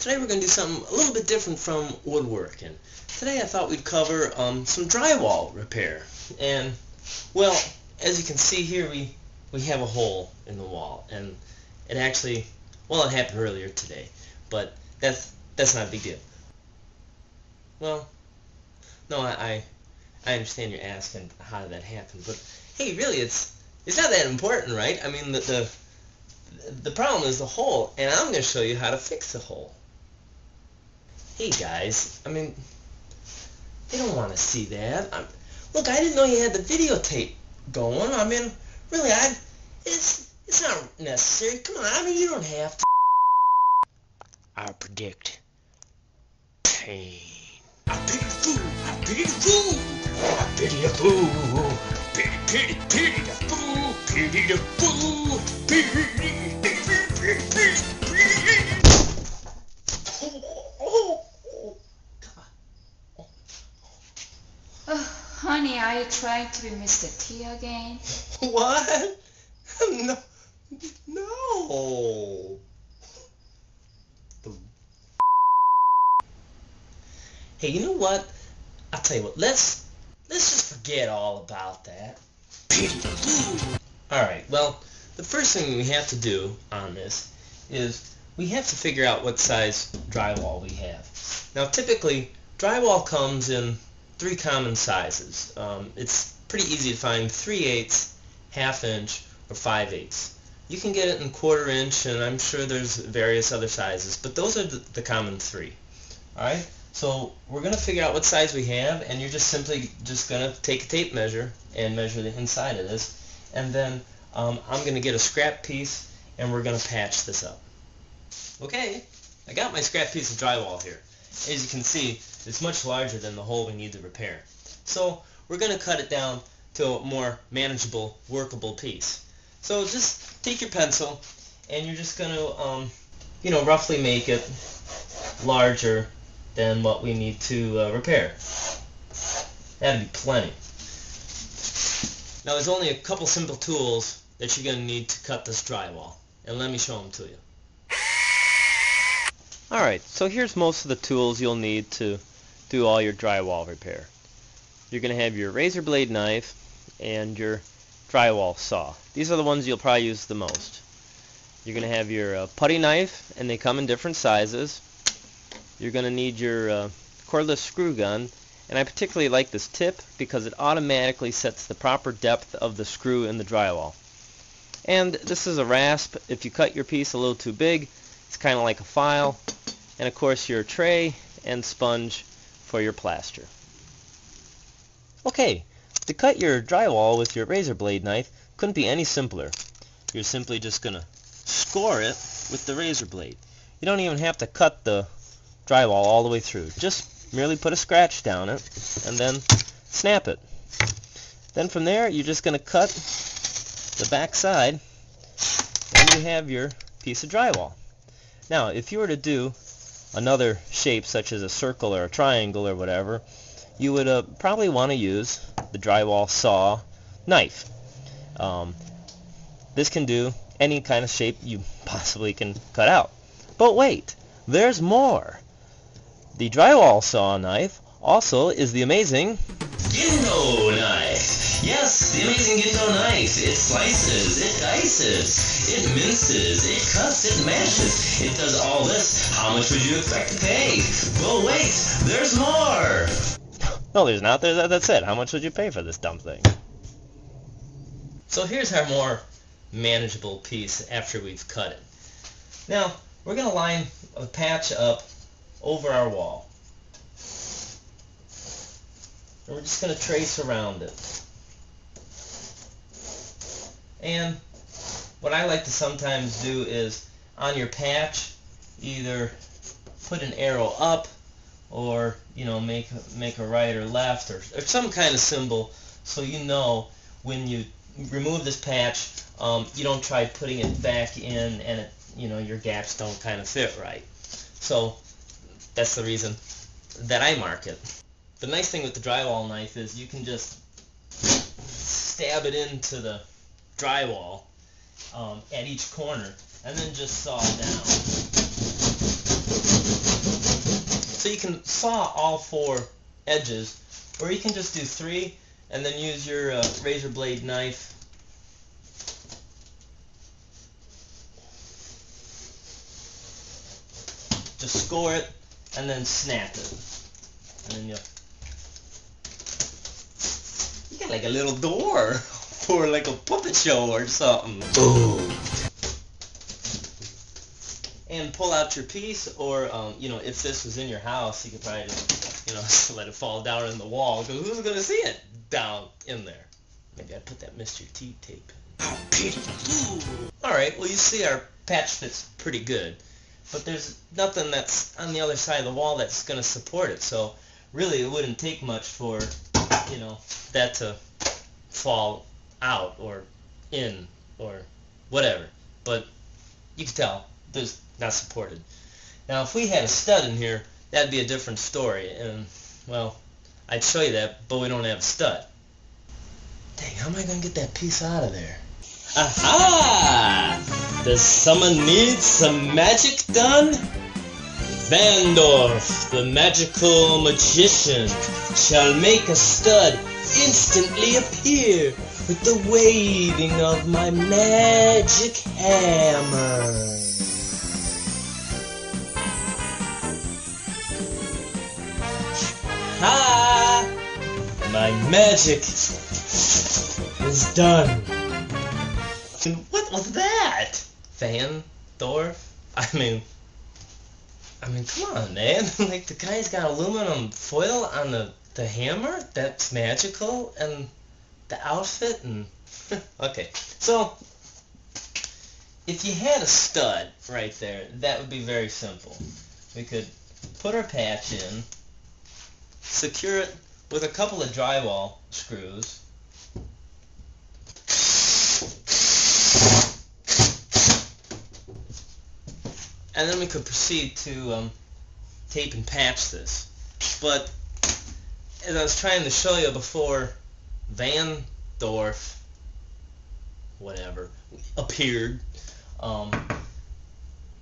Today we're going to do something a little bit different from woodworking. Today I thought we'd cover some drywall repair. And, well, as you can see here, we have a hole in the wall. And it actually, well, it happened earlier today. But that's not a big deal. Well, no, I understand you're asking how did that happen. But, hey, really, it's not that important, right? I mean, the problem is the hole, and I'm going to show you how to fix the hole. Hey guys, I mean, they don't want to see that. Look, I didn't know you had the videotape going. I mean, really, it's not necessary. Come on, I mean, you don't have to. I predict pain. I pity the fool. I pity the fool. I pity the fool. Pity the fool. Pity the fool. Pity. Honey, are you trying to be Mr. T again? What? No. Hey, you know what? I'll tell you what. Let's just forget all about that. All right. Well, the first thing we have to do on this is we have to figure out what size drywall we have. Now, typically, drywall comes in 3 common sizes. It's pretty easy to find: 3/8, 1/2 inch, or 5/8. You can get it in 1/4 inch, and I'm sure there's various other sizes, but those are the common 3. Alright, so we're going to figure out what size we have, and you're just simply going to take a tape measure and measure the inside of this, and then I'm going to get a scrap piece, and we're going to patch this up. Okay, I got my scrap piece of drywall here. As you can see, it's much larger than the hole we need to repair. So we're going to cut it down to a more manageable, workable piece. So just take your pencil and you're just going to, roughly make it larger than what we need to repair. That'd be plenty. Now there's only a couple simple tools that you're going to need to cut this drywall. And let me show them to you. Alright, so here's most of the tools you'll need to do all your drywall repair. You're going to have your razor blade knife and your drywall saw. These are the ones you'll probably use the most. You're going to have your putty knife, and they come in different sizes. You're going to need your cordless screw gun, and I particularly like this tip because it automatically sets the proper depth of the screw in the drywall. And this is a rasp. If you cut your piece a little too big, it's kind of like a file. And of course your tray and sponge for your plaster. Okay, to cut your drywall with your razor blade knife couldn't be any simpler. You're simply just going to score it with the razor blade. You don't even have to cut the drywall all the way through. Just merely put a scratch down it and then snap it. Then from there you're just going to cut the back side and you have your piece of drywall. Now if you were to do another shape such as a circle or a triangle or whatever, you would probably want to use the drywall saw knife. This can do any kind of shape you possibly can cut out. But wait, there's more. The drywall saw knife also is the amazing Gindo knife. Yes, the amazing Gindo knife. It slices, it dices, it minces, it cuts, it mashes. It does all this. How much would you expect to pay? Well, wait, there's more. No, there's not. That's it. How much would you pay for this dumb thing? So here's our more manageable piece after we've cut it. Now, we're going to line a patch up over our wall. And we're just going to trace around it. And what I like to sometimes do is on your patch either put an arrow up or make a right or left or some kind of symbol so you know when you remove this patch you don't try putting it back in and your gaps don't kind of fit right. So that's the reason that I mark it. The nice thing with the drywall knife is you can just stab it into the drywall at each corner and then just saw it down. So you can saw all 4 edges, or you can just do 3 and then use your razor blade knife to score it and then snap it. And then you got like a little door for like a puppet show or something. Boom. And pull out your piece, or if this was in your house, you could probably just let it fall down in the wall, because who's gonna see it down in there? Maybe I put that Mr. T tape in. Alright, well, you see our patch fits pretty good, but there's nothing that's on the other side of the wall that's gonna support it, so really it wouldn't take much for that to fall out or in or whatever. But you can tell there's not supported. Now if we had a stud in here, that'd be a different story, and well, I'd show you that, but we don't have a stud. Dang, how am I gonna get that piece out of there? Aha! Does someone need some magic done? Vandorf, the magical magician, shall make a stud instantly appear with the waving of my magic hammer. Ha! My magic is done. And what was that? Vandorf? I mean, come on, man. Like, the guy's got aluminum foil on the hammer? That's magical? And the outfit? And okay, so if you had a stud right there, that would be very simple. We could put our patch in, secure it with a couple of drywall screws, and then we could proceed to tape and patch this. But as I was trying to show you before, Vandorf, whatever, appeared,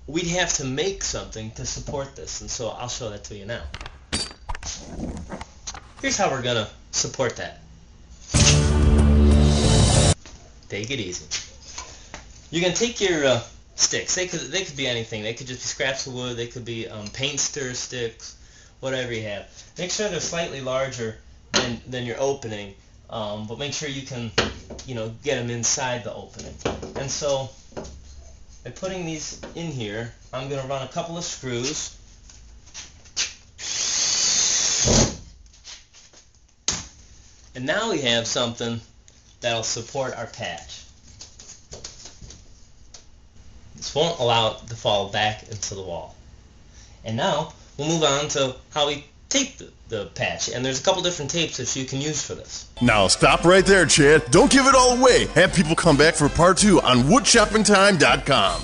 we'd have to make something to support this, and so I'll show that to you now. Here's how we're gonna support that. Take it easy. You're gonna take your sticks. They could be anything. They could just be scraps of wood. They could be paint stir sticks, whatever you have. Make sure they're slightly larger than your opening, but make sure you can, get them inside the opening. And so, by putting these in here, I'm gonna run a couple of screws. And now we have something that'll support our patch. This won't allow it to fall back into the wall. And now we'll move on to how we tape the patch. And there's a couple different tapes that you can use for this. Now stop right there, Chad. Don't give it all away. Have people come back for part 2 on woodshoppingtime.com.